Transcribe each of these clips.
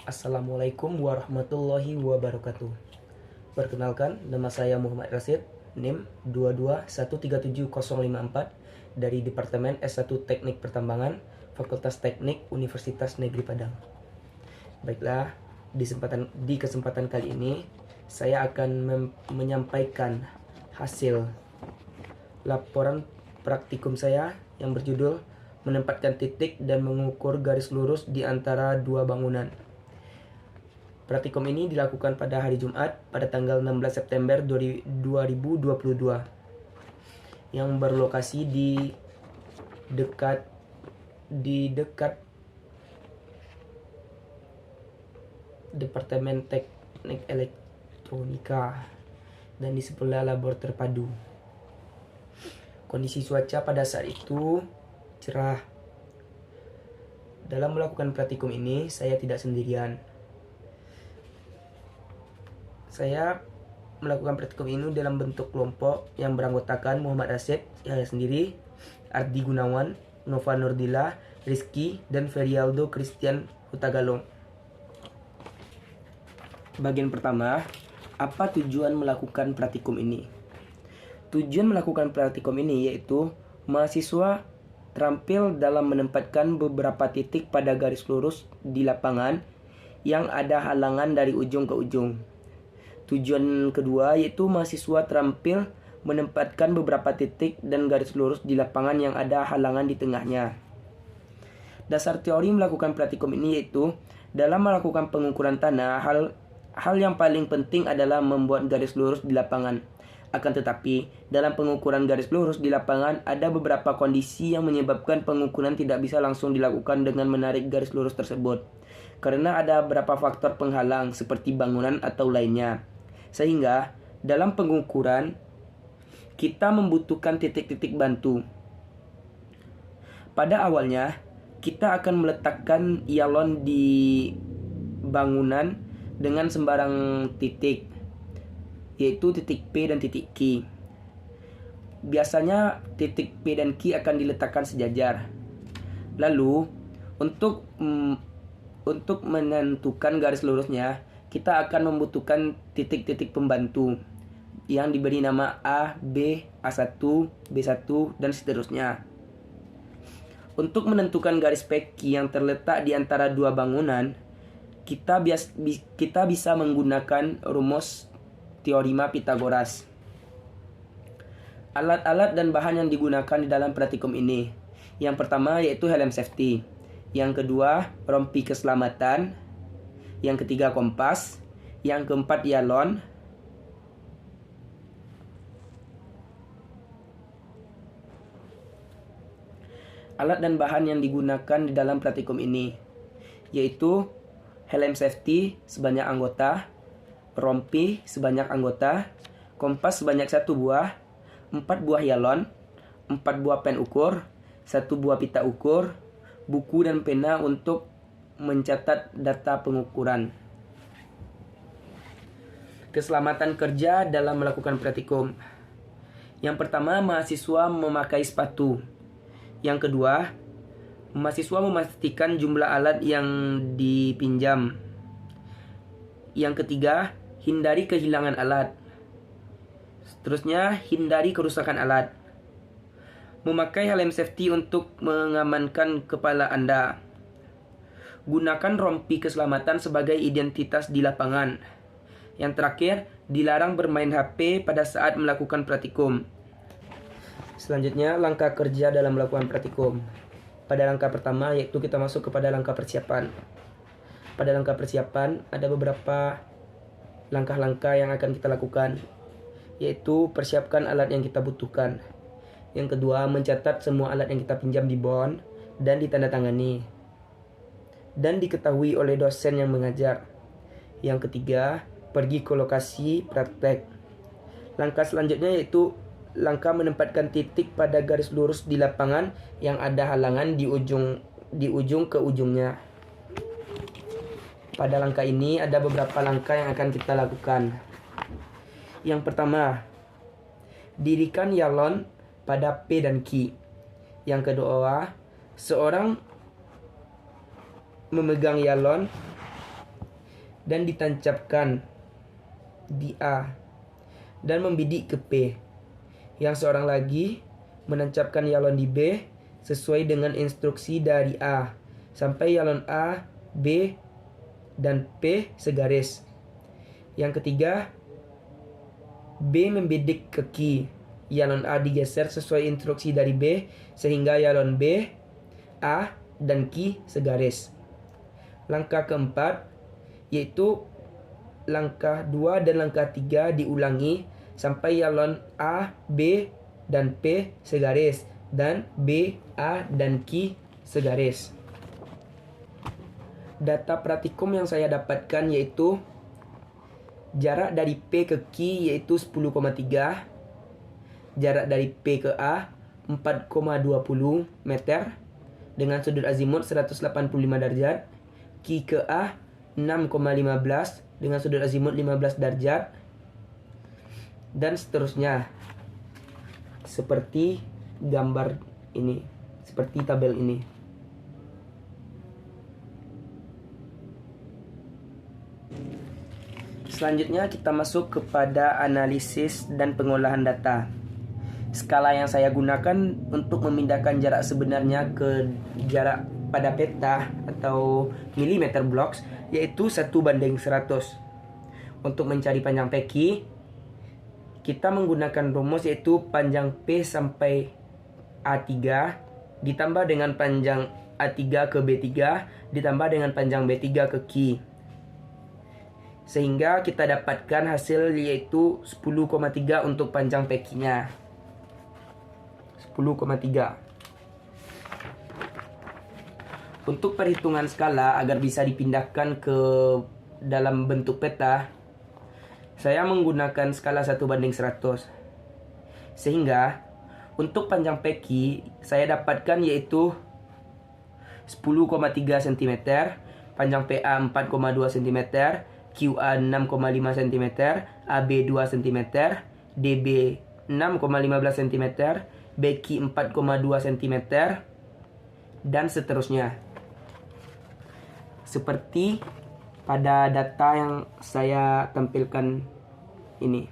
Assalamualaikum warahmatullahi wabarakatuh. Perkenalkan, nama saya Muhammad Rasid, NIM 221370054 dari Departemen S1 Teknik Pertambangan, Fakultas Teknik Universitas Negeri Padang. Baiklah, di kesempatan kali ini saya akan menyampaikan hasil laporan praktikum saya yang berjudul menempatkan titik dan mengukur garis lurus di antara dua bangunan. Praktikum ini dilakukan pada hari Jumat pada tanggal 16 September 2022 yang berlokasi di dekat Departemen Teknik Elektronika dan di sebelah labor terpadu. Kondisi cuaca pada saat itu cerah. Dalam melakukan praktikum ini, saya tidak sendirian. Saya melakukan praktikum ini dalam bentuk kelompok yang beranggotakan Muhammad Rasid, saya sendiri, Ardi Gunawan, Nova Nurdila, Rizky, dan Ferialdo Christian Hutagalung. Bagian pertama, apa tujuan melakukan praktikum ini? Tujuan melakukan praktikum ini yaitu mahasiswa terampil dalam menempatkan beberapa titik pada garis lurus di lapangan yang ada halangan dari ujung ke ujung. Tujuan kedua yaitu mahasiswa terampil menempatkan beberapa titik dan garis lurus di lapangan yang ada halangan di tengahnya. Dasar teori melakukan praktikum ini yaitu dalam melakukan pengukuran tanah, hal yang paling penting adalah membuat garis lurus di lapangan. Akan tetapi, dalam pengukuran garis lurus di lapangan ada beberapa kondisi yang menyebabkan pengukuran tidak bisa langsung dilakukan dengan menarik garis lurus tersebut. Karena ada beberapa faktor penghalang seperti bangunan atau lainnya. Sehingga, dalam pengukuran, kita membutuhkan titik-titik bantu. Pada awalnya, kita akan meletakkan ialon di bangunan dengan sembarang titik, yaitu titik P dan titik Q. Biasanya titik P dan Q akan diletakkan sejajar. Lalu, untuk menentukan garis lurusnya, kita akan membutuhkan titik-titik pembantu yang diberi nama A, B, A1, B1, dan seterusnya. Untuk menentukan garis PQ yang terletak di antara dua bangunan, kita bisa menggunakan rumus teorema Pitagoras. Alat-alat dan bahan yang digunakan di dalam praktikum ini. Yang pertama yaitu helm safety. Yang kedua, rompi keselamatan. Yang ketiga, kompas. Yang keempat, ialon. Alat dan bahan yang digunakan di dalam praktikum ini yaitu helm safety sebanyak anggota, rompi sebanyak anggota, kompas sebanyak 1 buah, 4 buah ialon, 4 buah pen ukur, 1 buah pita ukur, buku dan pena untuk mencatat data pengukuran. Keselamatan kerja dalam melakukan praktikum. Yang pertama, mahasiswa memakai sepatu. Yang kedua, mahasiswa memastikan jumlah alat yang dipinjam. Yang ketiga, hindari kehilangan alat. Seterusnya, hindari kerusakan alat. Memakai helm safety untuk mengamankan kepala Anda. Gunakan rompi keselamatan sebagai identitas di lapangan. Yang terakhir, dilarang bermain HP pada saat melakukan praktikum. Selanjutnya, langkah kerja dalam melakukan praktikum. Pada langkah pertama, yaitu kita masuk kepada langkah persiapan. Pada langkah persiapan, ada beberapa langkah-langkah yang akan kita lakukan, yaitu persiapkan alat yang kita butuhkan. Yang kedua, mencatat semua alat yang kita pinjam di bond dan ditandatangani dan diketahui oleh dosen yang mengajar. Yang ketiga, pergi ke lokasi praktek. Langkah selanjutnya yaitu langkah menempatkan titik pada garis lurus di lapangan yang ada halangan di ujung ke ujungnya. Pada langkah ini ada beberapa langkah yang akan kita lakukan. Yang pertama, dirikan ialon pada P dan Q. Yang kedua, seorang memegang ialon dan ditancapkan di A dan membidik ke P. Yang seorang lagi menancapkan yalon di B sesuai dengan instruksi dari A sampai yalon A, B, dan P segaris. Yang ketiga, B membidik ke Q. Yalon A digeser sesuai instruksi dari B sehingga yalon B, A, dan Q segaris. Langkah keempat yaitu langkah 2 dan langkah 3 diulangi sampai yalon A, B, dan P segaris dan B, A, dan Q segaris. Data praktikum yang saya dapatkan yaitu jarak dari P ke Q yaitu 10,3, jarak dari P ke A 4,20 meter dengan sudut azimut 185 derajat, Q ke A 6,15 dengan sudut azimut 15 derajat, dan seterusnya seperti gambar ini, seperti tabel ini. Selanjutnya kita masuk kepada analisis dan pengolahan data. Skala yang saya gunakan untuk memindahkan jarak sebenarnya ke jarak pada peta atau millimeter blocks yaitu 1:100. Untuk mencari panjang PQ, kita menggunakan rumus yaitu panjang P sampai A3 ditambah dengan panjang A3 ke B3 ditambah dengan panjang B3 ke Q. Sehingga kita dapatkan hasil yaitu 10,3 untuk panjang PQ-nya. 10,3. Untuk perhitungan skala agar bisa dipindahkan ke dalam bentuk peta, saya menggunakan skala 1:100. Sehingga untuk panjang PQ saya dapatkan yaitu 10,3 cm, panjang PA 4,2 cm, QA 6,5 cm, AB 2 cm, DB 6,15 cm, BQ 4,2 cm, dan seterusnya. Seperti pada data yang saya tampilkan ini.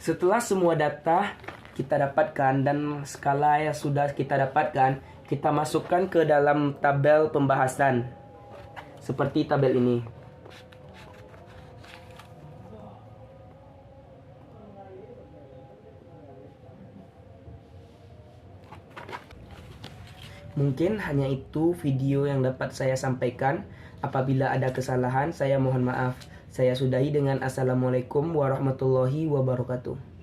Setelah semua data kita dapatkan dan skala yang sudah kita dapatkan, kita masukkan ke dalam tabel pembahasan. Seperti tabel ini. Mungkin hanya itu video yang dapat saya sampaikan. Apabila ada kesalahan, saya mohon maaf. Saya sudahi dengan Assalamualaikum warahmatullahi wabarakatuh.